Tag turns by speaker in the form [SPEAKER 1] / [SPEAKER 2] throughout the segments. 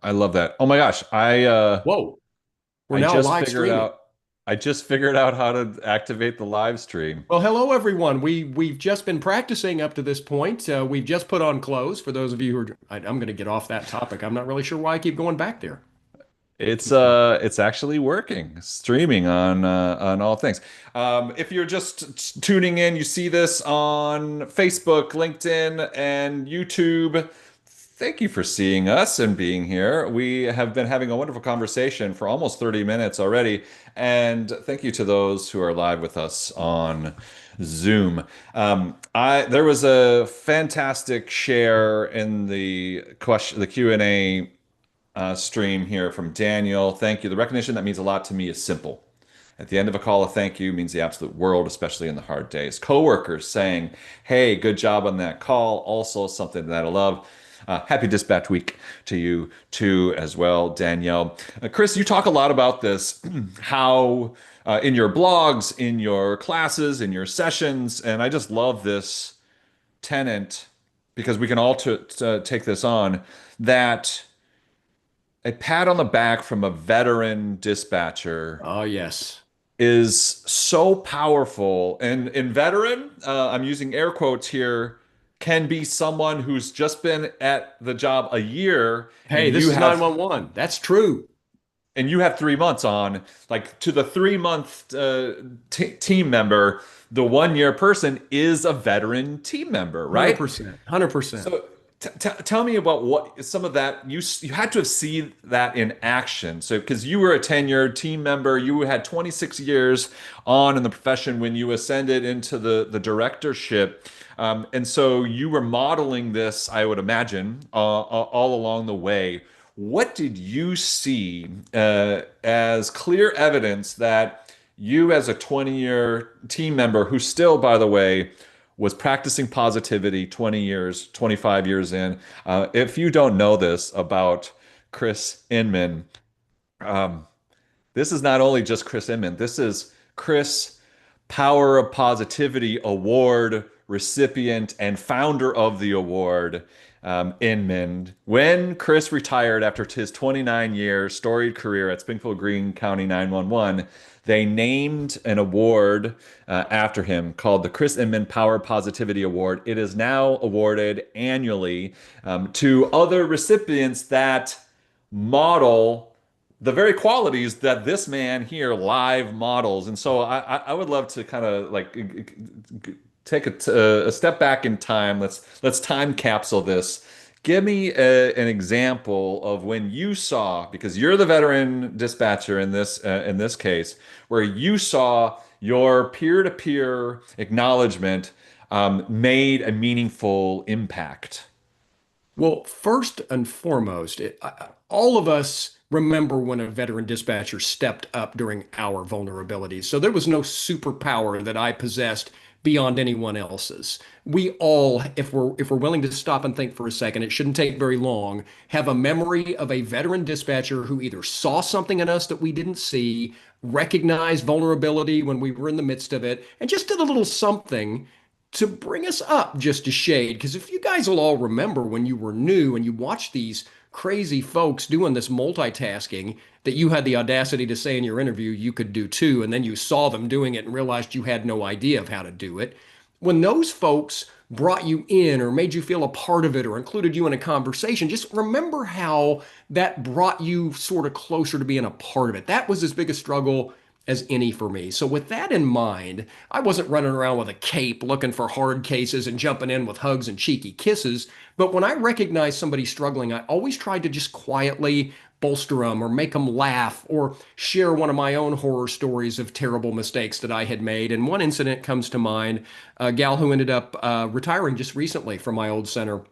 [SPEAKER 1] I love that. Oh my gosh,
[SPEAKER 2] Whoa, we're
[SPEAKER 1] I
[SPEAKER 2] now
[SPEAKER 1] just
[SPEAKER 2] live
[SPEAKER 1] figured
[SPEAKER 2] streaming.
[SPEAKER 1] out I just figured out how to activate the live stream.
[SPEAKER 2] Well, hello everyone. We've just been practicing up to this point. We've just put on clothes. For those of you who are, I'm going to get off that topic. I'm not really sure why I keep going back there.
[SPEAKER 1] It's actually working, streaming on all things. If you're just tuning in, you see this on Facebook, LinkedIn, and YouTube. Thank you for seeing us and being here. We have been having a wonderful conversation for almost 30 minutes already, and thank you to those who are live with us on Zoom. I there was a fantastic share in the Q&A stream here from Daniel. Thank you. The recognition that means a lot to me is simple. At the end of a call, a thank you means the absolute world, especially in the hard days. Coworkers saying, "Hey, good job on that call." Also, something that I love. Happy Dispatch Week to you too, as well, Danielle. Kris, you talk a lot about this, how in your blogs, in your classes, in your sessions, and I just love this tenant because we can all take this on that a pat on the back from a veteran dispatcher
[SPEAKER 2] Oh, yes.
[SPEAKER 1] is so powerful. And in veteran, I'm using air quotes here, can be someone who's just been at the job a year
[SPEAKER 2] Hey, this is 911. That's true.
[SPEAKER 1] and you have 3 months on, like to the 3 month team member, the 1 year person is a veteran team member, right?
[SPEAKER 2] 100%. 100%.
[SPEAKER 1] So tell me about what some of that you had to have seen that in action. So because you were a tenured team member, you had 26 years on in the profession when you ascended into the directorship. And so you were modeling this, I would imagine, all along the way. What did you see as clear evidence that you, as a 20-year team member, who still, by the way, was practicing positivity 20 years, 25 years in. If you don't know this about Kris Inman, um, this is not only just Kris Inman, this is Kris Power of Positivity Award recipient and founder of the award, Inman. When Kris retired after his 29-year storied career at Springfield Greene County 911, they named an award after him called the Kris Inman Power Positivity Award. It is now awarded annually to other recipients that model the very qualities that this man here live models. And so I would love to kind of like take a step back in time. Let's time capsule this. Give me an example of when you saw, because you're the veteran dispatcher in this case, where you saw your peer-to-peer acknowledgement made a meaningful impact.
[SPEAKER 2] Well, first and foremost, all of us remember when a veteran dispatcher stepped up during our vulnerabilities. So there was no superpower that I possessed beyond anyone else's. We all, if we're willing to stop and think for a second, it shouldn't take very long, have a memory of a veteran dispatcher who either saw something in us that we didn't see, recognized vulnerability when we were in the midst of it, and just did a little something to bring us up just a shade. Because if you guys will all remember when you were new and you watched these crazy folks doing this multitasking that you had the audacity to say in your interview you could do too, and then you saw them doing it and realized you had no idea of how to do it. When those folks brought you in or made you feel a part of it or included you in a conversation, just remember how that brought you sort of closer to being a part of it. That was as big a struggle as any for me. So with that in mind, I wasn't running around with a cape looking for hard cases and jumping in with hugs and cheeky kisses. But when I recognized somebody struggling, I always tried to just quietly bolster them or make them laugh or share one of my own horror stories of terrible mistakes that I had made. And one incident comes to mind, a gal who ended up retiring just recently from my old center,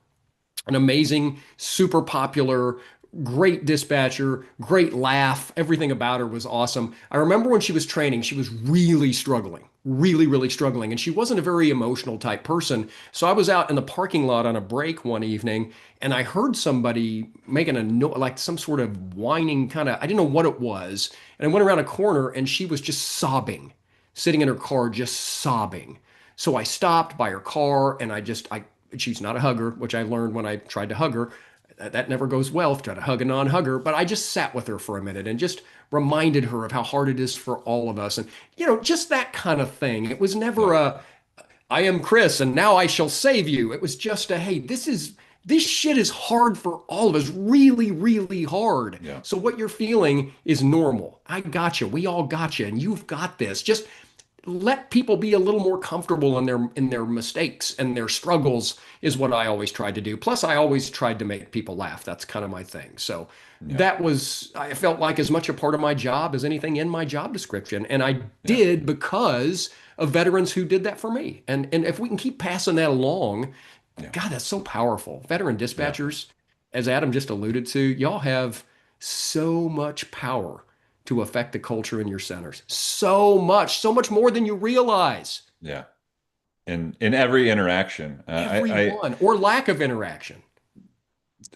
[SPEAKER 2] an amazing, super popular, great dispatcher, great laugh. Everything about her was awesome. I remember when she was training, she was really struggling, really, really struggling. And she wasn't a very emotional type person. So I was out in the parking lot on a break one evening and I heard somebody making a like some sort of whining kind of, I didn't know what it was. And I went around a corner and she was just sobbing, sitting in her car, just sobbing. So I stopped by her car and she's not a hugger, which I learned when I tried to hug her. That never goes well, try to hug a non-hugger, but I just sat with her for a minute and just reminded her of how hard it is for all of us. And, just that kind of thing. It was never
[SPEAKER 1] Yeah.
[SPEAKER 2] I am Kris and now I shall save you. It was just hey, this shit is hard for all of us, really, really hard.
[SPEAKER 1] Yeah.
[SPEAKER 2] So what you're feeling is normal. I got you. We all got you, and you've got this. Just let people be a little more comfortable in their mistakes and their struggles is what I always tried to do. Plus, I always tried to make people laugh. That's kind of my thing. So
[SPEAKER 1] Yeah.
[SPEAKER 2] that was, I felt like as much a part of my job as anything in my job description. And I
[SPEAKER 1] Yeah.
[SPEAKER 2] did because of veterans who did that for me. And if we can keep passing that along,
[SPEAKER 1] Yeah.
[SPEAKER 2] God, that's so powerful. Veteran
[SPEAKER 1] Yeah.
[SPEAKER 2] dispatchers, as Adam just alluded to, y'all have so much power to affect the culture in your centers. So much more than you realize.
[SPEAKER 1] Yeah. In every interaction,
[SPEAKER 2] Everyone, or lack of interaction.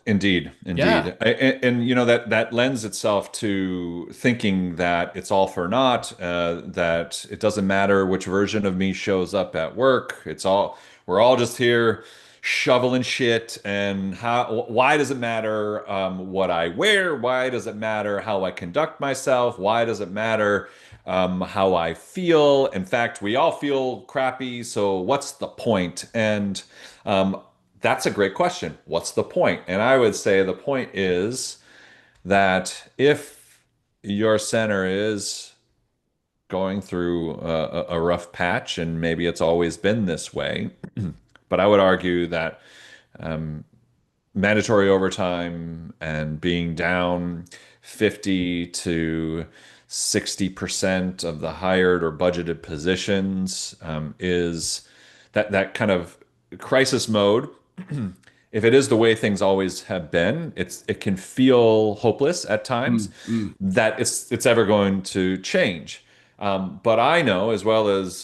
[SPEAKER 1] indeed,
[SPEAKER 2] Yeah.
[SPEAKER 1] indeed. That lends itself to thinking that it's all for naught, that it doesn't matter which version of me shows up at work. We're all just here shoveling shit. And why does it matter what I wear? Why does it matter how I conduct myself? Why does it matter how I feel? In fact, we all feel crappy, so what's the point? And um, that's a great question. What's the point? And I would say the point is that if your center is going through a rough patch, and maybe it's always been this way, but I would argue that mandatory overtime and being down 50 to 60% of the hired or budgeted positions is that kind of crisis mode. If it is the way things always have been, it can feel hopeless at times
[SPEAKER 2] Mm, mm.
[SPEAKER 1] that it's ever going to change. But I know, as well as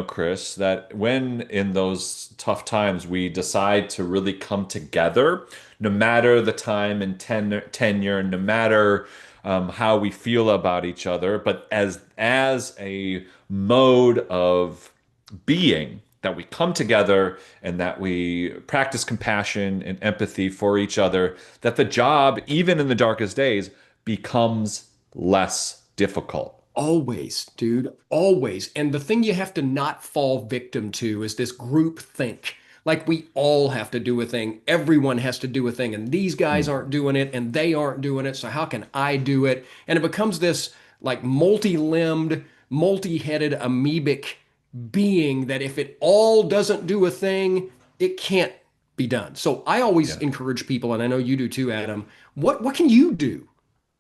[SPEAKER 1] Kris, that when in those tough times we decide to really come together, no matter the time and tenure, no matter how we feel about each other, but as a mode of being, that we come together and that we practice compassion and empathy for each other, that the job, even in the darkest days, becomes less difficult.
[SPEAKER 2] Always, dude, always. And the thing you have to not fall victim to is this group think. Like we all have to do a thing. Everyone has to do a thing. And these guys
[SPEAKER 1] Mm.
[SPEAKER 2] aren't doing it and they aren't doing it. So how can I do it? And it becomes this like multi-limbed, multi-headed, amoebic being that if it all doesn't do a thing, it can't be done. So I always
[SPEAKER 1] Yeah.
[SPEAKER 2] encourage people, and I know you do too, Adam. What can you do?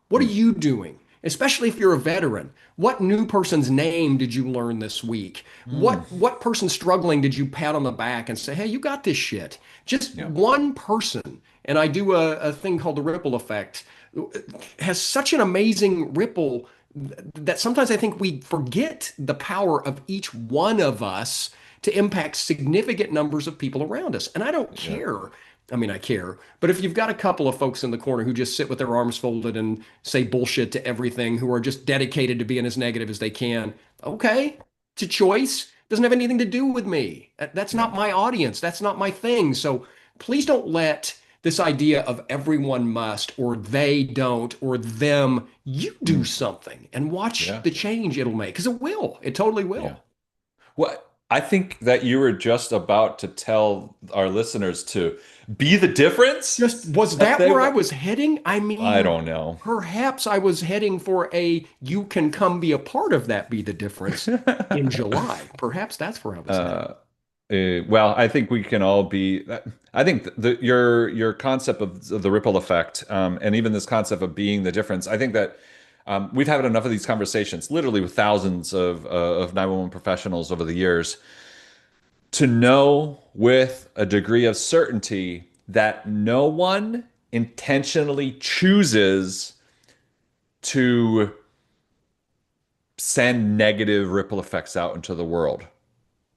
[SPEAKER 2] What are
[SPEAKER 1] Mm.
[SPEAKER 2] you doing? Especially if you're a veteran. What new person's name did you learn this week?
[SPEAKER 1] Mm.
[SPEAKER 2] What person struggling did you pat on the back and say, "Hey, you got this shit." Just
[SPEAKER 1] Yeah.
[SPEAKER 2] one person. And I do a thing called the ripple effect. Has such an amazing ripple that sometimes I think we forget the power of each one of us to impact significant numbers of people around us. And I don't
[SPEAKER 1] Yeah.
[SPEAKER 2] care. I mean, I care. But if you've got a couple of folks in the corner who just sit with their arms folded and say bullshit to everything, who are just dedicated to being as negative as they can, okay, it's a choice. Doesn't have anything to do with me. That's
[SPEAKER 1] Yeah.
[SPEAKER 2] not my audience. That's not my thing. So please don't let this idea of everyone must or they don't or them, you do
[SPEAKER 1] Mm.
[SPEAKER 2] something and watch
[SPEAKER 1] Yeah.
[SPEAKER 2] the change it'll make because it will. It totally
[SPEAKER 1] Yeah.
[SPEAKER 2] will.
[SPEAKER 1] Well, I think that you were just about to tell our listeners to be the difference
[SPEAKER 2] Just was
[SPEAKER 1] that
[SPEAKER 2] that
[SPEAKER 1] they
[SPEAKER 2] where I
[SPEAKER 1] were.
[SPEAKER 2] was heading? I
[SPEAKER 1] I
[SPEAKER 2] mean,
[SPEAKER 1] don't know.
[SPEAKER 2] perhaps I was heading for a you can come be a part of that be the difference in July. Perhaps that's where I was heading.
[SPEAKER 1] Uh, well, I think we can all be. I think your concept of the ripple effect, and even this concept of being the difference. I think that we've had enough of these conversations, literally with thousands of 911 professionals over the years, to know with a degree of certainty that no one intentionally chooses to send negative ripple effects out into the world.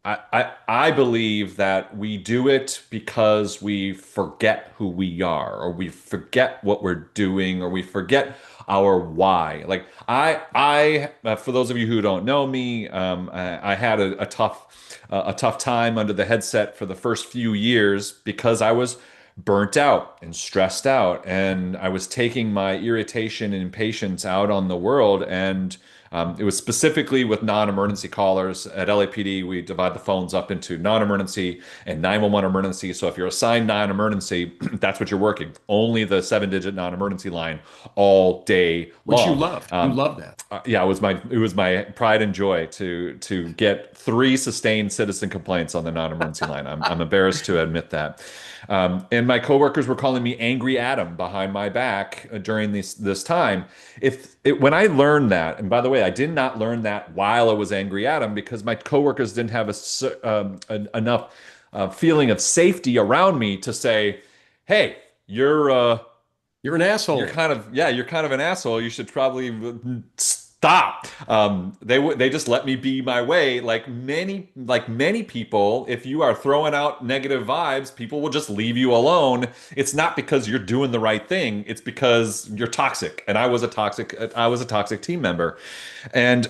[SPEAKER 1] I believe that we do it because we forget who we are, or we forget what we're doing, or we forget our why. Like for those of you who don't know me, I had a tough time under the headset for the first few years because I was burnt out and stressed out, and I was taking my irritation and impatience out on the world. And it was specifically with non-emergency callers. At LAPD, we divide the phones up into non-emergency and 911 emergency. So if you're assigned non-emergency, that's what you're working. Only the 7-digit non-emergency line all day
[SPEAKER 2] Which you
[SPEAKER 1] long.
[SPEAKER 2] loved. You loved that.
[SPEAKER 1] Yeah, it was my pride and joy to get 3 sustained citizen complaints on the non-emergency line. I'm embarrassed to admit that. And my coworkers were calling me Angry Adam behind my back during this time. When I learned that, and by the way, I did not learn that while I was Angry Adam because my coworkers didn't have enough feeling of safety around me to say, "Hey,
[SPEAKER 2] You're an
[SPEAKER 1] you're
[SPEAKER 2] asshole.
[SPEAKER 1] kind of yeah, you're kind of an asshole. You should probably stop." They just let me be my way. Like many people, if you are throwing out negative vibes, people will just leave you alone. It's not because you're doing the right thing. It's because you're toxic. And I was a toxic team member. And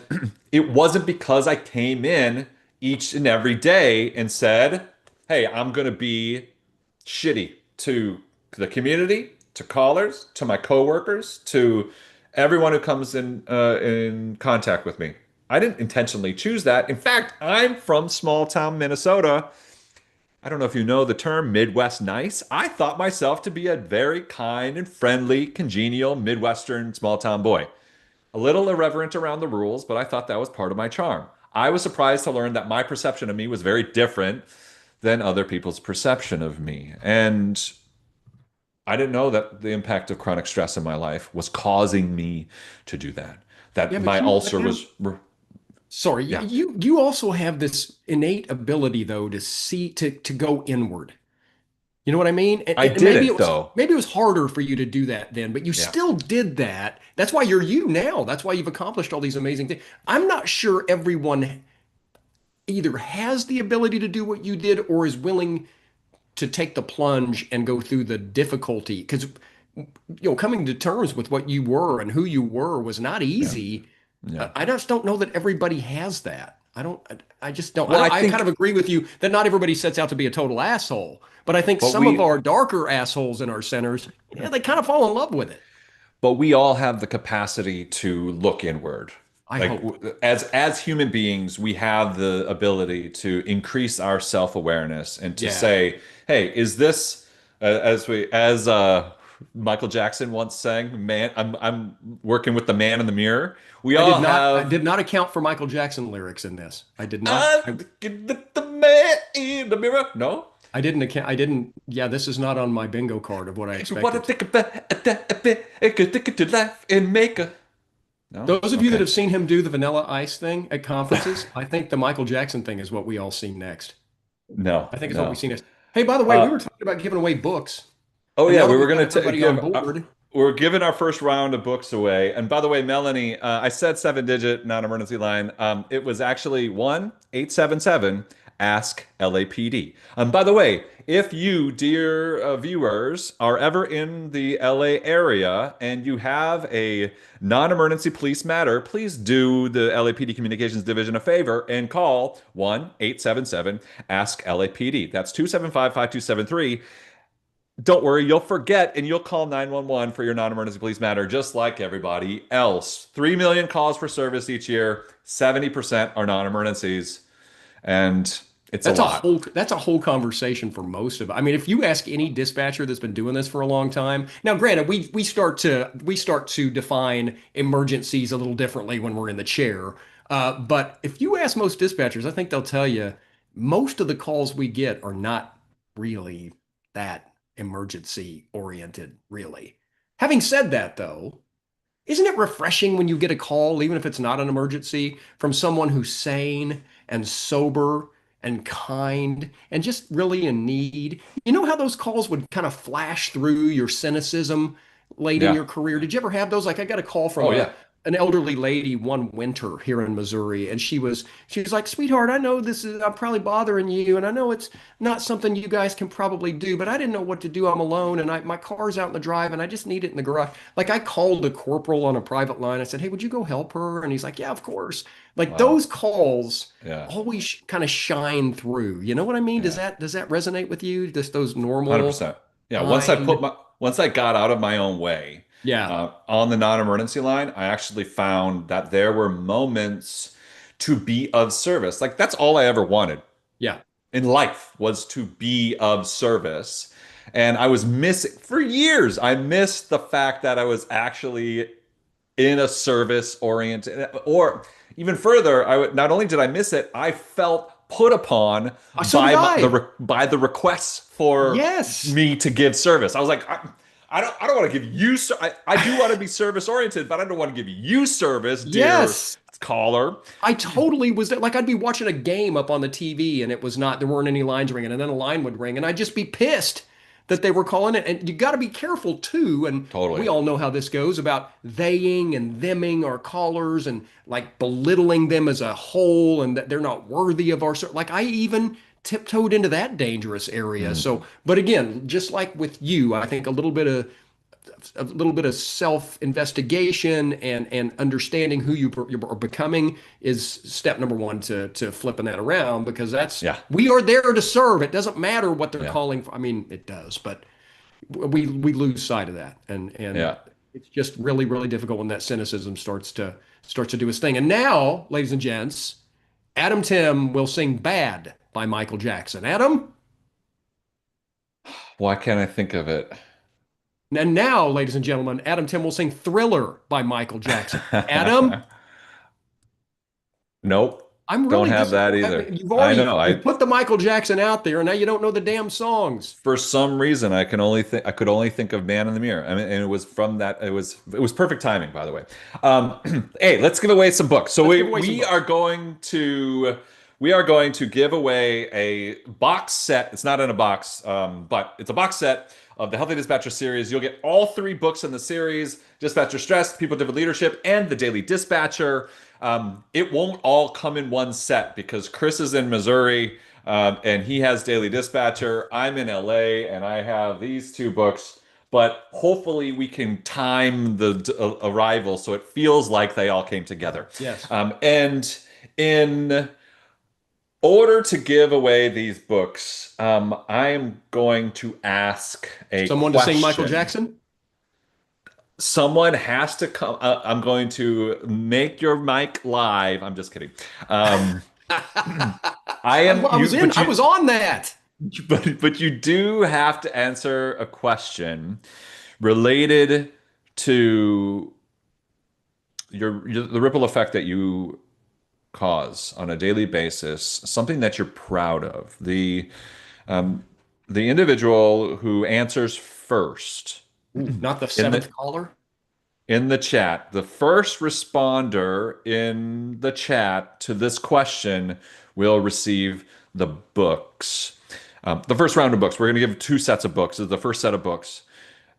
[SPEAKER 1] it wasn't because I came in each and every day and said, "Hey, I'm going to be shitty to the community, to callers, to my coworkers, to everyone who comes in contact with me." I didn't intentionally choose that. In fact, I'm from small town Minnesota. I don't know if you know the term Midwest nice. I thought myself to be a very kind and friendly, congenial Midwestern small town boy. A little irreverent around the rules, but I thought that was part of my charm. I was surprised to learn that my perception of me was very different than other people's perception of me. And I didn't know that the impact of chronic stress in my life was causing me to do that.
[SPEAKER 2] Yeah,
[SPEAKER 1] That
[SPEAKER 2] but
[SPEAKER 1] my
[SPEAKER 2] you
[SPEAKER 1] ulcer was,
[SPEAKER 2] sorry,
[SPEAKER 1] yeah,
[SPEAKER 2] you also have this innate ability though to see to go inward. You know what I mean? And,
[SPEAKER 1] I
[SPEAKER 2] and maybe
[SPEAKER 1] didn't though.
[SPEAKER 2] it was harder for you to do that then, but you
[SPEAKER 1] Yeah,
[SPEAKER 2] still did that. That's why you're you now. That's why you've accomplished all these amazing things. I'm not sure everyone either has the ability to do what you did or is willing to take the plunge and go through the difficulty because coming to terms with what you were and who you were was not
[SPEAKER 1] yeah,
[SPEAKER 2] easy.
[SPEAKER 1] yeah.
[SPEAKER 2] I just don't know that everybody has that. I just don't.
[SPEAKER 1] Well, I
[SPEAKER 2] I kind of
[SPEAKER 1] think,
[SPEAKER 2] agree with you that not everybody sets out to be a total asshole, but I think
[SPEAKER 1] but
[SPEAKER 2] some of
[SPEAKER 1] we,
[SPEAKER 2] our darker assholes in our centers, yeah, they kind of fall in love with it.
[SPEAKER 1] but we all have the capacity to look inward.
[SPEAKER 2] I
[SPEAKER 1] Like
[SPEAKER 2] hope.
[SPEAKER 1] as human beings, we have the ability to increase our self-awareness and to
[SPEAKER 2] Yeah.
[SPEAKER 1] say, "Hey, is this as Michael Jackson once sang, man, I'm working with the man in the mirror." We all
[SPEAKER 2] I
[SPEAKER 1] have
[SPEAKER 2] did not account for Michael Jackson lyrics in this. I did not.
[SPEAKER 1] the man in the mirror. No?
[SPEAKER 2] I didn't account. I didn't. Yeah, this is not on my bingo card of what I
[SPEAKER 1] If you want to
[SPEAKER 2] expected.
[SPEAKER 1] think about a bit, it could think to laugh and make a. No?
[SPEAKER 2] Those of you that
[SPEAKER 1] Okay.
[SPEAKER 2] have seen him do the Vanilla Ice thing at conferences, I think the Michael Jackson thing is what we all see next.
[SPEAKER 1] No,
[SPEAKER 2] I think it's what we
[SPEAKER 1] no.
[SPEAKER 2] see next. Hey, by the way, we
[SPEAKER 1] Uh,
[SPEAKER 2] were talking about giving away books,
[SPEAKER 1] Oh
[SPEAKER 2] and
[SPEAKER 1] yeah,
[SPEAKER 2] now that
[SPEAKER 1] we were
[SPEAKER 2] we've got
[SPEAKER 1] going to
[SPEAKER 2] everybody on
[SPEAKER 1] give.
[SPEAKER 2] board,
[SPEAKER 1] We're giving our first round of books away. And by the way, Melanie, I said 7-digit non-emergency line. It was actually 1-877 Ask LAPD. By the way, if you, dear viewers, are ever in the LA area and you have a non-emergency police matter, please do the LAPD Communications Division a favor and call 1-877 Ask LAPD. That's 275-5273. Don't worry, you'll forget and you'll call 911 for your non-emergency police matter just like everybody else. 3 million calls for service each year, 70% are non-emergencies, and it's a lot.
[SPEAKER 2] that's a whole conversation for most of it. I mean, if you ask any dispatcher that's been doing this for a long time, now granted, we start to define emergencies a little differently when we're in the chair. But if you ask most dispatchers, I think they'll tell you most of the calls we get are not really that emergency oriented, really. Having said that, though, isn't it refreshing when you get a call, even if it's not an emergency, from someone who's sane and sober and kind and just really in need? You know how those calls would kind of flash through your cynicism late in
[SPEAKER 1] Yeah.
[SPEAKER 2] your career? Did you ever have those? Like I got a call from
[SPEAKER 1] Oh
[SPEAKER 2] a
[SPEAKER 1] yeah.
[SPEAKER 2] an elderly lady one winter here in Missouri, and she was like, "Sweetheart, I know I'm probably bothering you, and I know it's not something you guys can probably do, but I didn't know what to do. I'm alone, and my car's out in the drive, and I just need it in the garage." Like I called a corporal on a private line. I said, "Hey, would you go help her?" And he's like, "Yeah, of course." Like
[SPEAKER 1] Wow.
[SPEAKER 2] those calls
[SPEAKER 1] Yeah.
[SPEAKER 2] always kind of shine through. You know what I mean?
[SPEAKER 1] Yeah.
[SPEAKER 2] Does that resonate with you? Just those normal?
[SPEAKER 1] 100%. Yeah,
[SPEAKER 2] Find,
[SPEAKER 1] once I got out of my own way
[SPEAKER 2] yeah,
[SPEAKER 1] on the non-emergency line, I actually found that there were moments to be of service. Like that's all I ever wanted
[SPEAKER 2] yeah.
[SPEAKER 1] in life was to be of service. And I was missing for years. I missed the fact that I was actually in a service oriented, or even further, not only did I miss it, I felt put upon
[SPEAKER 2] So did I.
[SPEAKER 1] by the requests for
[SPEAKER 2] Yes.
[SPEAKER 1] me to give service. I was like, I don't want to give you I do want to be service oriented, but I don't want to give you service, dear
[SPEAKER 2] Yes.
[SPEAKER 1] caller.
[SPEAKER 2] I totally was like I'd be watching a game up on the TV and it was not there weren't any lines ringing and then a line would ring and I'd just be pissed that they were calling it and you got to be careful too and we
[SPEAKER 1] Totally.
[SPEAKER 2] all know how this goes about theying and theming our callers and like belittling them as a whole and that they're not worthy of our like I even tiptoed into that dangerous area.
[SPEAKER 1] Mm,
[SPEAKER 2] So, but again, just like with you, I think a little bit of self-investigation and understanding who you are becoming is step number one to flipping that around because that's
[SPEAKER 1] yeah.
[SPEAKER 2] we are there to serve. It doesn't matter what they're
[SPEAKER 1] Yeah.
[SPEAKER 2] calling for. I mean, it does, but we lose sight of that, and
[SPEAKER 1] Yeah.
[SPEAKER 2] it's just really difficult when that cynicism starts to do its thing. And now, ladies and gents, Adam Tim will sing "Bad" by Michael Jackson. Adam,
[SPEAKER 1] Why can't I think of it?
[SPEAKER 2] and now, ladies and gentlemen, Adam Tim will sing "Thriller" by Michael Jackson. Adam.
[SPEAKER 1] Nope.
[SPEAKER 2] I'm
[SPEAKER 1] Don't
[SPEAKER 2] really
[SPEAKER 1] have that
[SPEAKER 2] disappointed. I
[SPEAKER 1] either.
[SPEAKER 2] mean,
[SPEAKER 1] I know.
[SPEAKER 2] you put the Michael Jackson out there, and now you don't know the damn songs.
[SPEAKER 1] For some reason I could only think of Man in the Mirror. I mean, and it was from that it was perfect timing, by the way. Hey, let's give away some books. So
[SPEAKER 2] Let's give away some
[SPEAKER 1] we are
[SPEAKER 2] books.
[SPEAKER 1] going to give away a box set. It's not in a box, but it's a box set of the Healthy Dispatcher series. You'll get all three books in the series: Dispatcher Stress, People Driven Leadership, and the Daily Dispatcher. It won't all come in one set because Kris is in Missouri. And he has Daily Dispatcher. I'm in LA and I have these two books, but hopefully we can time the arrival so it feels like they all came together.
[SPEAKER 2] Yes.
[SPEAKER 1] And in order to give away these books, I am going to ask a
[SPEAKER 2] Someone to sing Michael
[SPEAKER 1] question.
[SPEAKER 2] Jackson?
[SPEAKER 1] Someone has to come. I'm going to make your mic live. I'm just kidding. I am
[SPEAKER 2] I was
[SPEAKER 1] you,
[SPEAKER 2] in.
[SPEAKER 1] but
[SPEAKER 2] I
[SPEAKER 1] you
[SPEAKER 2] was on that.
[SPEAKER 1] but you do have to answer a question related to the ripple effect that you cause on a daily basis, something that you're proud of. Um, the individual who answers first
[SPEAKER 2] Ooh, not the
[SPEAKER 1] in the
[SPEAKER 2] seventh caller.
[SPEAKER 1] in the chat, the first responder in the chat to this question will receive the books. The first round of books. We're going to give two sets of books. This is the first set of books.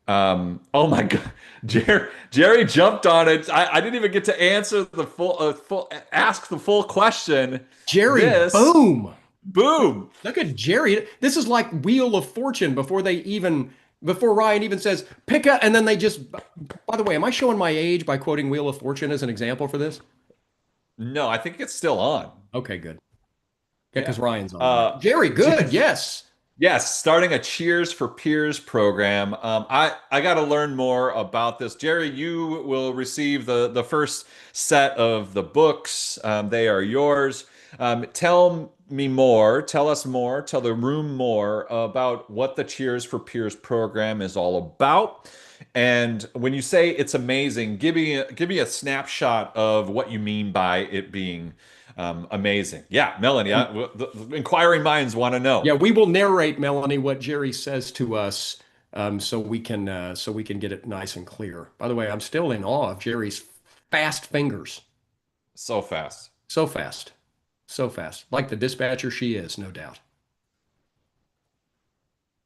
[SPEAKER 1] Oh my God, Jerry jumped on it. I didn't even get to answer the ask the full question.
[SPEAKER 2] Jerry,
[SPEAKER 1] This,
[SPEAKER 2] boom.
[SPEAKER 1] boom.
[SPEAKER 2] Look at Jerry. This is like Wheel of Fortune before Ryan even says pick up, and then they just. By the way, am I showing my age by quoting Wheel of Fortune as an example for this?
[SPEAKER 1] No, I think it's still on.
[SPEAKER 2] Okay, good. Yeah,
[SPEAKER 1] Yeah.
[SPEAKER 2] because Ryan's on mic.
[SPEAKER 1] Uh,
[SPEAKER 2] Jerry, good. Yes.
[SPEAKER 1] Yes, starting a Cheers for Peers program. I got to learn more about this. Jerry, you will receive the first set of the books. They are yours. Tell me more. Tell us more. Tell the room more about what the Cheers for Peers program is all about. And when you say it's amazing, give me a snapshot of what you mean by it being amazing. Yeah, Melanie, the inquiring minds want to know.
[SPEAKER 2] Yeah, we will narrate, Melanie, what Jerry says to us, so we can get it nice and clear. By the way, I'm still in awe of Jerry's fast fingers.
[SPEAKER 1] So fast.
[SPEAKER 2] So fast, so fast, like the dispatcher she is, no doubt.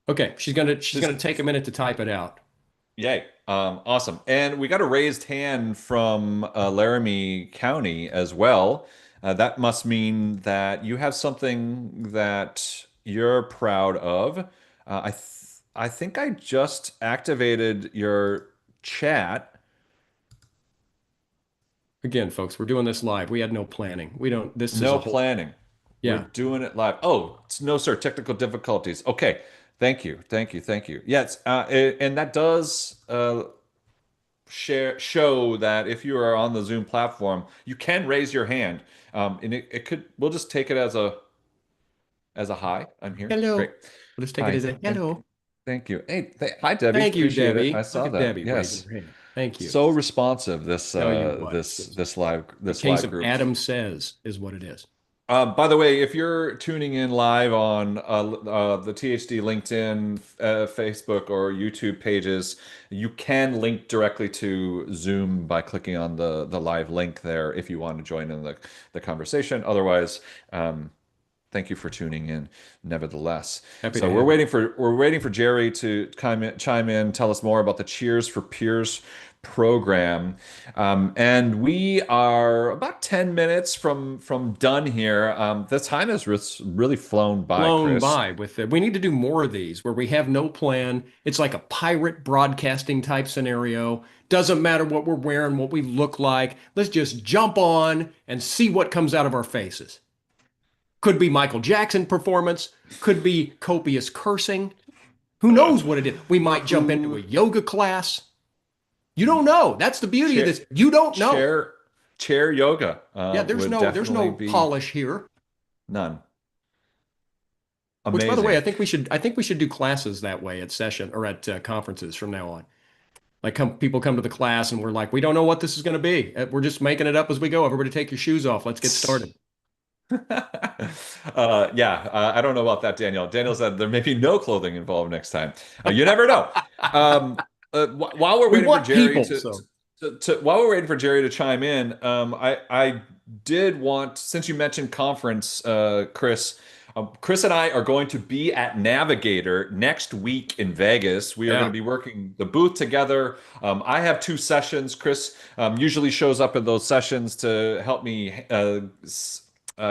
[SPEAKER 2] Okay, she's
[SPEAKER 1] This,
[SPEAKER 2] gonna take a minute to type it out.
[SPEAKER 1] yay. Awesome. And we got a raised hand from Laramie County as well. That must mean that you have something that you're proud of. I think I just activated your chat.
[SPEAKER 2] Again, folks, we're doing this live. We had no planning. We don't. This is
[SPEAKER 1] No
[SPEAKER 2] a whole.
[SPEAKER 1] planning. We're
[SPEAKER 2] Yeah.
[SPEAKER 1] doing it live. Oh, no, sir. Technical difficulties. Okay. Thank you, thank you, thank you. Yes, and that does show that if you are on the Zoom platform, you can raise your hand, and it could. We'll just take it as a hi. I'm here. Great.
[SPEAKER 2] Hello. Let's take it
[SPEAKER 1] Hi.
[SPEAKER 2] as a hello.
[SPEAKER 1] Thank you. Hey, hi Debbie.
[SPEAKER 2] Thank you,
[SPEAKER 1] Appreciate it. I
[SPEAKER 2] Debbie. Look
[SPEAKER 1] saw
[SPEAKER 2] at
[SPEAKER 1] that.
[SPEAKER 2] Debbie raising
[SPEAKER 1] Yes.
[SPEAKER 2] her hand. Thank you.
[SPEAKER 1] So responsive this
[SPEAKER 2] Tell you
[SPEAKER 1] uh
[SPEAKER 2] what,
[SPEAKER 1] this
[SPEAKER 2] just
[SPEAKER 1] this live
[SPEAKER 2] a
[SPEAKER 1] this
[SPEAKER 2] case
[SPEAKER 1] live
[SPEAKER 2] of
[SPEAKER 1] group.
[SPEAKER 2] Adam says is what it is.
[SPEAKER 1] By the way, if you're tuning in live on the THD LinkedIn, Facebook, or YouTube pages, you can link directly to Zoom by clicking on the live link there if you want to join in the conversation. Otherwise, um, thank you for tuning in, nevertheless.
[SPEAKER 2] Happy to
[SPEAKER 1] So
[SPEAKER 2] have you.
[SPEAKER 1] we're waiting for Jerry to chime in, tell us more about the Cheers for Peers program, and we are about 10 minutes from done here. The time has really flown by,
[SPEAKER 2] Blown
[SPEAKER 1] Kris.
[SPEAKER 2] by with it. We need to do more of these where we have no plan. It's like a pirate broadcasting type scenario. Doesn't matter what we're wearing, what we look like. Let's just jump on and see what comes out of our faces. Could be Michael Jackson performance, could be copious cursing. Who knows what it is? We might jump into a
[SPEAKER 1] Who
[SPEAKER 2] yoga class. You don't know. That's the beauty of
[SPEAKER 1] chair
[SPEAKER 2] this. You don't know.
[SPEAKER 1] chair chair yoga
[SPEAKER 2] Yeah, there's
[SPEAKER 1] would
[SPEAKER 2] there's
[SPEAKER 1] definitely
[SPEAKER 2] no
[SPEAKER 1] be
[SPEAKER 2] polish here.
[SPEAKER 1] none.
[SPEAKER 2] Which, by the way,
[SPEAKER 1] Amazing.
[SPEAKER 2] I think we should do classes that way at session or at conferences from now on. Like people come to the class and we're like, we don't know what this is going to be. We're just making it up as we go. Everybody take your shoes off. Let's get started.
[SPEAKER 1] Yeah, I don't know about that, Daniel. Daniel said there may be no clothing involved next time. You never know. While we're
[SPEAKER 2] We
[SPEAKER 1] waiting for
[SPEAKER 2] want
[SPEAKER 1] Jerry
[SPEAKER 2] people, so
[SPEAKER 1] while we're waiting for Jerry to chime in, I did want, since you mentioned conference, Kris. Kris and I are going to be at Navigator next week in Vegas. We are going to
[SPEAKER 2] yeah.
[SPEAKER 1] be working the booth together. I have two sessions. Kris usually shows up in those sessions to help me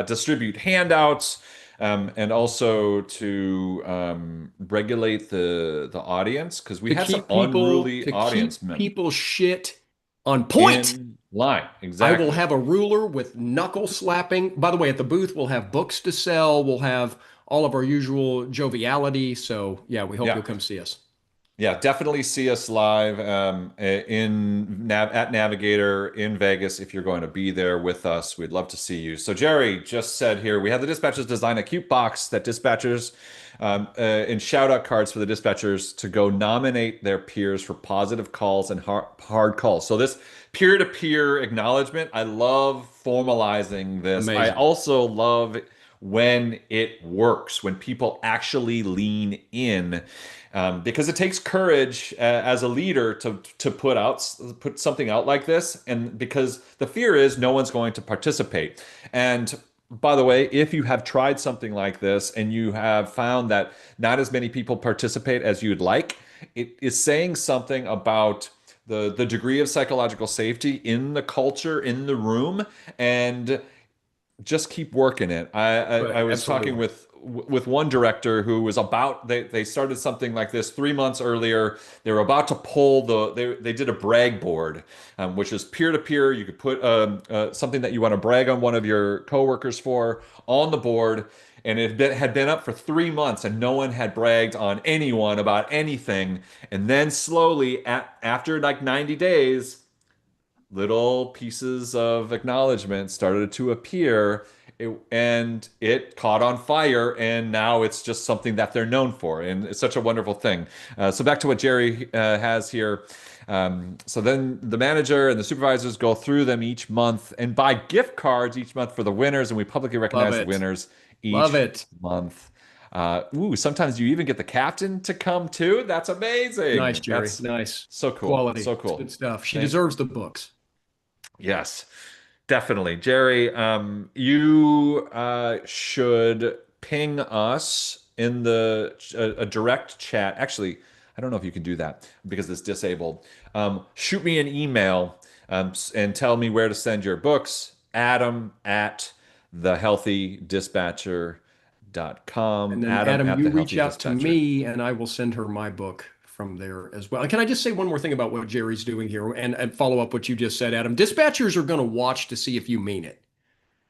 [SPEAKER 1] distribute handouts, and also to regulate the audience because we had some unruly
[SPEAKER 2] To keep
[SPEAKER 1] audience men
[SPEAKER 2] people shit on point.
[SPEAKER 1] in line.
[SPEAKER 2] I will
[SPEAKER 1] Exactly.
[SPEAKER 2] have a ruler with knuckle slapping. By the way, at the booth, we'll have books to sell. We'll have all of our usual joviality. So, yeah, we hope
[SPEAKER 1] Yeah.
[SPEAKER 2] you'll come see us.
[SPEAKER 1] Yeah, definitely see us live at Navigator in Vegas if you're going to be there with us. We'd love to see you. So Jerry just said here, we have the dispatchers design a cute box that dispatchers and shout out cards for the dispatchers to go nominate their peers for positive calls and hard calls. So this peer-to-peer acknowledgement, I love formalizing this. I
[SPEAKER 2] Amazing.
[SPEAKER 1] also love when it works, when people actually lean in, because it takes courage as a leader to put something out like this, and because the fear is no one's going to participate. And by the way, if you have tried something like this and you have found that not as many people participate as you'd like, it is saying something about the degree of psychological safety in the culture in the room, and just keep working it. I
[SPEAKER 2] Right,
[SPEAKER 1] was talking
[SPEAKER 2] absolutely.
[SPEAKER 1] with one director who was about, they started something like this 3 months earlier. They were about to pull they did a brag board, which is peer to peer. You could put something that you want to brag on one of your coworkers for on the board. And had been up for 3 months, and no one had bragged on anyone about anything. And then slowly, after like 90 days, little pieces of acknowledgement started to appear, and it caught on fire, and now it's just something that they're known for, and it's such a wonderful thing. So back to what Jerry has here. So then the manager and the supervisors go through them each month and buy gift cards each month for the winners, and we publicly
[SPEAKER 2] Love
[SPEAKER 1] recognize the
[SPEAKER 2] it.
[SPEAKER 1] winners
[SPEAKER 2] Love
[SPEAKER 1] each
[SPEAKER 2] it.
[SPEAKER 1] month. Sometimes you even get the captain to come too. That's
[SPEAKER 2] Nice,
[SPEAKER 1] amazing.
[SPEAKER 2] Jerry.
[SPEAKER 1] That's
[SPEAKER 2] Nice.
[SPEAKER 1] so cool.
[SPEAKER 2] Quality.
[SPEAKER 1] So
[SPEAKER 2] It's good
[SPEAKER 1] cool.
[SPEAKER 2] stuff. She
[SPEAKER 1] Thank
[SPEAKER 2] deserves the books.
[SPEAKER 1] Yes, definitely. Jerry, you should ping us in a direct chat. Actually, I don't know if you can do that because it's disabled. Shoot me an email, and tell me where to send your books. Adam at thehealthydispatcher.com.
[SPEAKER 2] And then,
[SPEAKER 1] Adam
[SPEAKER 2] Adam,
[SPEAKER 1] at
[SPEAKER 2] you reach out to
[SPEAKER 1] thehealthydispatcher.
[SPEAKER 2] me and I will send her my book from there as well. Can I just say one more thing about what Jerry's doing here and follow up what you just said, Adam? Dispatchers are going to watch to see if you mean it.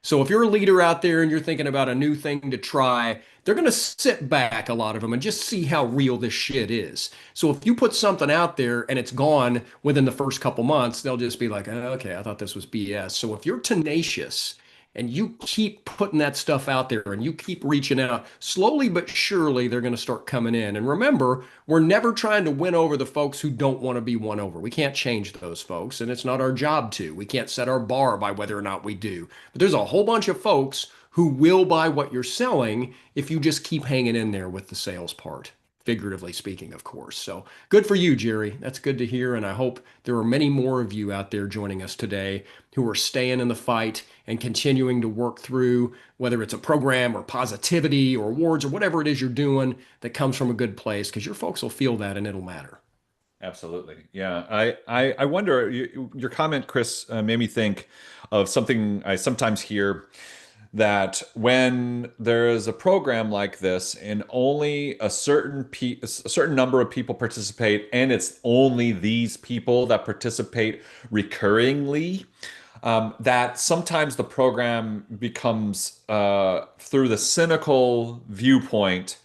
[SPEAKER 2] So if you're a leader out there and you're thinking about a new thing to try, they're going to sit back, a lot of them, and just see how real this shit is. So if you put something out there and it's gone within the first couple months, they'll just be like, "Oh, okay, I thought this was BS." So if you're tenacious and you keep putting that stuff out there and you keep reaching out, slowly but surely they're going to start coming in. And remember, we're never trying to win over the folks who don't want to be won over. We can't change those folks, and it's not our job to. We can't set our bar by whether or not we do. But there's a whole bunch of folks who will buy what you're selling if you just keep hanging in there with the sales part, figuratively speaking, of course. So good for you, Jerry. That's good to hear. And I hope there are many more of you out there joining us today who are staying in the fight and continuing to work through whether it's a program or positivity or awards or whatever it is you're doing that comes from a good place, because your folks will feel that and it'll matter.
[SPEAKER 1] Absolutely. Yeah. I wonder, your comment, Kris, made me think of something I sometimes hear, that when there is a program like this and only a certain number of people participate, and it's only these people that participate recurringly, that sometimes the program becomes, through the cynical viewpoint,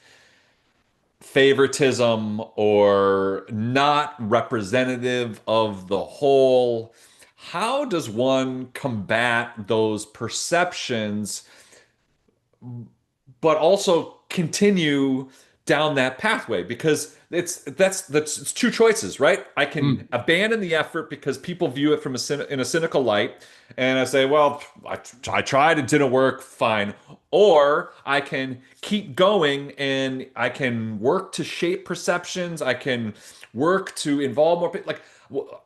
[SPEAKER 1] favoritism or not representative of the whole. How does one combat those perceptions, but also continue down that pathway? Because that's it's two choices, right? I can
[SPEAKER 2] Mm.
[SPEAKER 1] abandon the effort because people view it from in a cynical light, and I say, well, I tried, it didn't work, fine. Or I can keep going and I can work to shape perceptions. I can work to involve more people. Like,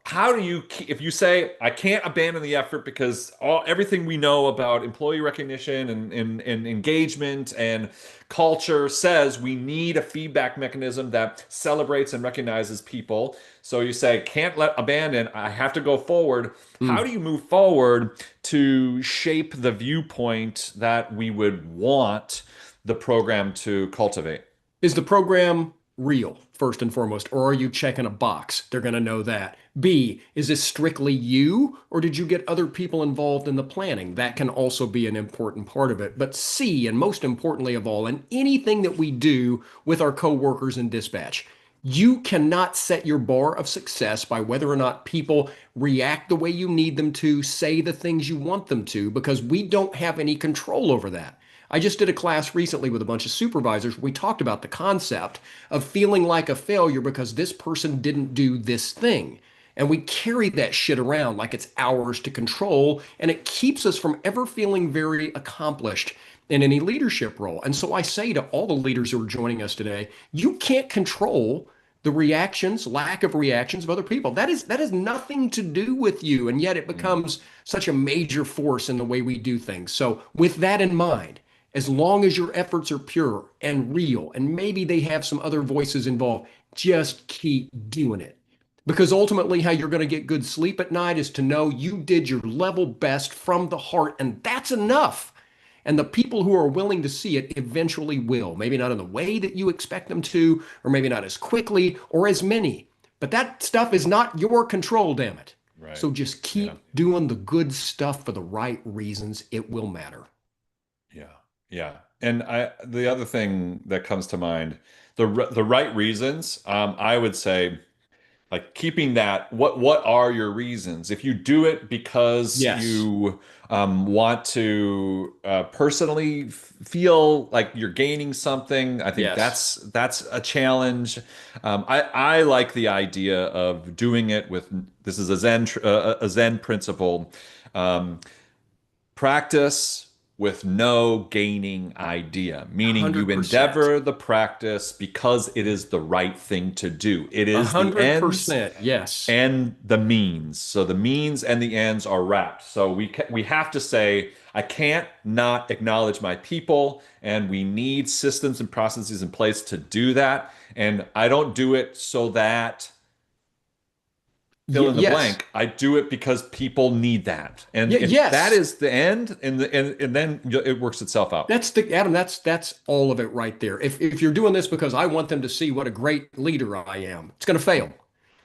[SPEAKER 1] how do you, if you say, I can't abandon the effort because everything we know about employee recognition and engagement and culture says we need a feedback mechanism that celebrates and recognizes people. So you say, can't let abandon, I have to go forward. How
[SPEAKER 2] Mm.
[SPEAKER 1] do you move forward to shape the viewpoint that we would want the program to cultivate?
[SPEAKER 2] Is the program real, first and foremost, or are you checking a box? They're going to know that. B, is this strictly you, or did you get other people involved in the planning? That can also be an important part of it. But C, and most importantly of all, in anything that we do with our coworkers in dispatch, you cannot set your bar of success by whether or not people react the way you need them to, say the things you want them to, because we don't have any control over that. I just did a class recently with a bunch of supervisors. We talked about the concept of feeling like a failure because this person didn't do this thing. And we carry that shit around like it's ours to control, and it keeps us from ever feeling very accomplished in any leadership role. And so I say to all the leaders who are joining us today, you can't control the reactions, lack of reactions of other people. That is nothing to do with you, and yet it
[SPEAKER 1] Mm,
[SPEAKER 2] becomes such a major force in the way we do things. So with that in mind, as long as your efforts are pure and real, and maybe they have some other voices involved, just keep doing it. Because ultimately, how you're going to get good sleep at night is to know you did your level best from the heart, and that's enough. And the people who are willing to see it eventually will. Maybe not in the way that you expect them to, or maybe not as quickly or as many. But that stuff is not your control, damn it.
[SPEAKER 1] right.
[SPEAKER 2] So just
[SPEAKER 1] Yeah.
[SPEAKER 2] keep doing the good stuff for the right reasons. It will matter.
[SPEAKER 1] Yeah. Yeah. And the other thing that comes to mind, the right reasons, I would say, like, keeping that, what are your reasons? If you do it because
[SPEAKER 2] Yes.
[SPEAKER 1] you want to personally feel like you're gaining something, I think
[SPEAKER 2] Yes.
[SPEAKER 1] that's a challenge. I like the idea of doing it with, this is a Zen principle. Um, Practice with no gaining idea, meaning you
[SPEAKER 2] 100%.
[SPEAKER 1] endeavor the practice because it is the right thing to do. It
[SPEAKER 2] A
[SPEAKER 1] is the
[SPEAKER 2] hundred
[SPEAKER 1] ends
[SPEAKER 2] percent. Yes.
[SPEAKER 1] and the means. So the means and the ends are wrapped. So we have to say, I can't not acknowledge my people, and we need systems and processes in place to do that. And I don't do it so that fill in the
[SPEAKER 2] Yes.
[SPEAKER 1] blank. I do it because people need that, and if that
[SPEAKER 2] Yes.
[SPEAKER 1] is the end, and then it works itself out.
[SPEAKER 2] That's the Adam, that's all of it right there. If you're doing this because I want them to see what a great leader I am, it's going to fail.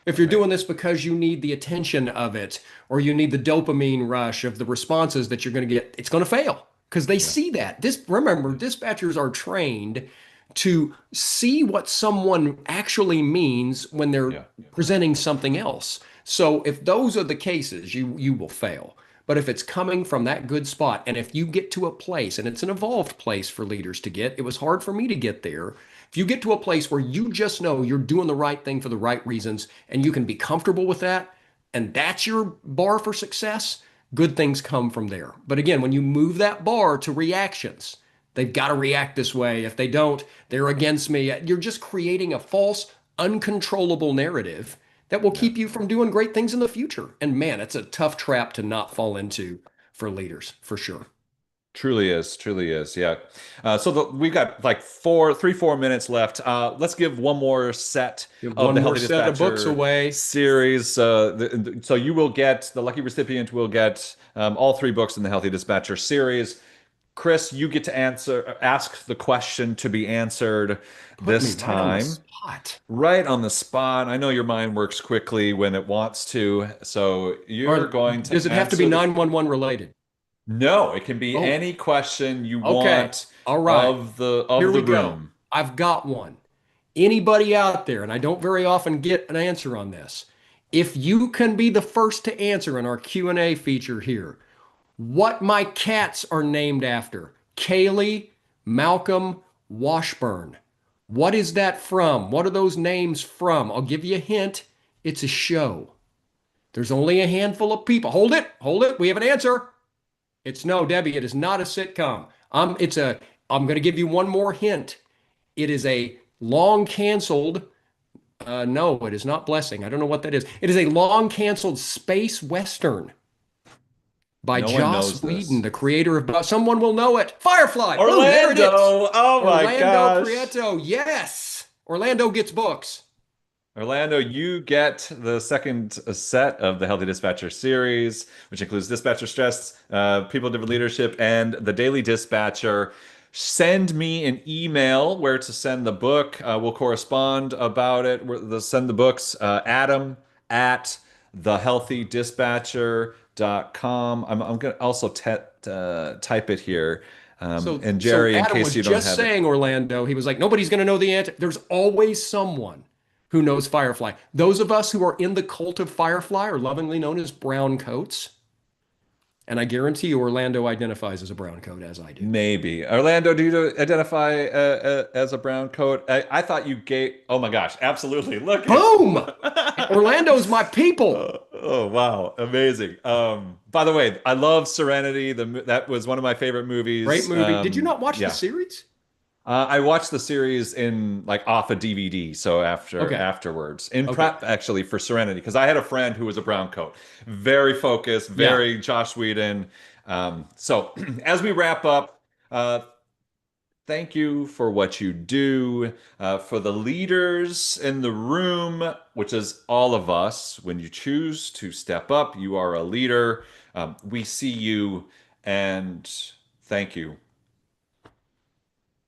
[SPEAKER 2] If you're
[SPEAKER 1] Right.
[SPEAKER 2] doing this because you need the attention of it or you need the dopamine rush of the responses that you're going to get, it's going to fail because they
[SPEAKER 1] Yeah.
[SPEAKER 2] see that. Remember,
[SPEAKER 1] Yeah.
[SPEAKER 2] dispatchers are trained to see what someone actually means when they're
[SPEAKER 1] Yeah.
[SPEAKER 2] presenting something else. So if those are the cases, you will fail. But if it's coming from that good spot, and if you get to a place, and it's an evolved place for leaders to get, it was hard for me to get there. If you get to a place where you just know you're doing the right thing for the right reasons and you can be comfortable with that, and that's your bar for success, good things come from there. But again, when you move that bar to reactions, they've got to react this way. If they don't, they're against me. You're just creating a false, uncontrollable narrative that will
[SPEAKER 1] Yeah.
[SPEAKER 2] keep you from doing great things in the future. And man, it's a tough trap to not fall into for leaders, for sure.
[SPEAKER 1] Truly is, truly is. Yeah. We've got like 4 minutes left. Let's give one more set
[SPEAKER 2] Give
[SPEAKER 1] of
[SPEAKER 2] one
[SPEAKER 1] the
[SPEAKER 2] more
[SPEAKER 1] Healthy
[SPEAKER 2] set of books
[SPEAKER 1] Dispatcher
[SPEAKER 2] away.
[SPEAKER 1] series. So you will get, the lucky recipient will get all 3 books in the Healthy Dispatcher series. Kris, you get to ask the question to be answered
[SPEAKER 2] Put me
[SPEAKER 1] this
[SPEAKER 2] right on the
[SPEAKER 1] time.
[SPEAKER 2] spot.
[SPEAKER 1] Right on the spot. I know your mind works quickly when it wants to. So you're
[SPEAKER 2] Or
[SPEAKER 1] going
[SPEAKER 2] does
[SPEAKER 1] to
[SPEAKER 2] it have to be
[SPEAKER 1] answer the
[SPEAKER 2] 911 related?
[SPEAKER 1] No, it can be
[SPEAKER 2] Oh,
[SPEAKER 1] any question you
[SPEAKER 2] okay.
[SPEAKER 1] want
[SPEAKER 2] All right.
[SPEAKER 1] of the
[SPEAKER 2] Here
[SPEAKER 1] of
[SPEAKER 2] we
[SPEAKER 1] the
[SPEAKER 2] go.
[SPEAKER 1] room.
[SPEAKER 2] I've got one. Anybody out there, and I don't very often get an answer on this. If you can be the first to answer in our Q&A feature here, what my cats are named after? Kaylee, Malcolm, Washburn. What is that from? What are those names from? I'll give you a hint. It's a show. There's only a handful of people. Hold it. Hold it. We have an answer. It's no, Debbie, it is not a sitcom. I'm going to give you one more hint. It is a long canceled, no, it is not Blessing. I don't know what that is. It is a long canceled space western by
[SPEAKER 1] No one
[SPEAKER 2] Joss
[SPEAKER 1] knows
[SPEAKER 2] Whedon,
[SPEAKER 1] this.
[SPEAKER 2] the creator of, someone will know it. Firefly. Boom, there it is.
[SPEAKER 1] Orlando! Oh my
[SPEAKER 2] Orlando
[SPEAKER 1] gosh.
[SPEAKER 2] Prieto. Yes. Orlando gets books.
[SPEAKER 1] Orlando, you get the second set of the Healthy Dispatcher series, which includes Dispatcher Stress, People Different Leadership, and the Daily Dispatcher. Send me an email where to send the book. We'll correspond about it. Send the books, Adam at thehealthydispatcher.com. I'm going to also type it here. And
[SPEAKER 2] So
[SPEAKER 1] Jerry, in
[SPEAKER 2] Adam
[SPEAKER 1] case
[SPEAKER 2] was
[SPEAKER 1] you don't
[SPEAKER 2] just
[SPEAKER 1] have it.
[SPEAKER 2] saying Orlando. He was like, nobody's going to know the answer. There's always someone who knows Firefly. Those of us who are in the cult of Firefly are lovingly known as brown coats. And I guarantee you Orlando identifies as a brown coat, as I do.
[SPEAKER 1] Maybe. Orlando, do you identify as a brown coat? I thought you gave. Oh my gosh, absolutely. Look at.
[SPEAKER 2] Boom! Orlando's my people.
[SPEAKER 1] Oh wow, amazing. By the way, I love Serenity. That was one of my favorite
[SPEAKER 2] Great
[SPEAKER 1] movies.
[SPEAKER 2] movie. Did you not watch the
[SPEAKER 1] Yeah.
[SPEAKER 2] series?
[SPEAKER 1] I watched the series in like off a DVD, so
[SPEAKER 2] Okay.
[SPEAKER 1] afterwards in
[SPEAKER 2] Okay.
[SPEAKER 1] prep actually for Serenity because I had a friend who was a brown coat, very focused,
[SPEAKER 2] Yeah.
[SPEAKER 1] very Josh Whedon. So as we wrap up, uh, thank you for what you do, for the leaders in the room, which is all of us. When you choose to step up, you are a leader. We see you, and thank you.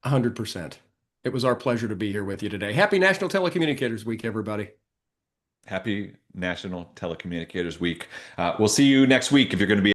[SPEAKER 2] 100%. It was our pleasure to be here with you today. Happy National Telecommunicators Week, everybody.
[SPEAKER 1] Happy National Telecommunicators Week. We'll see you next week if you're going to be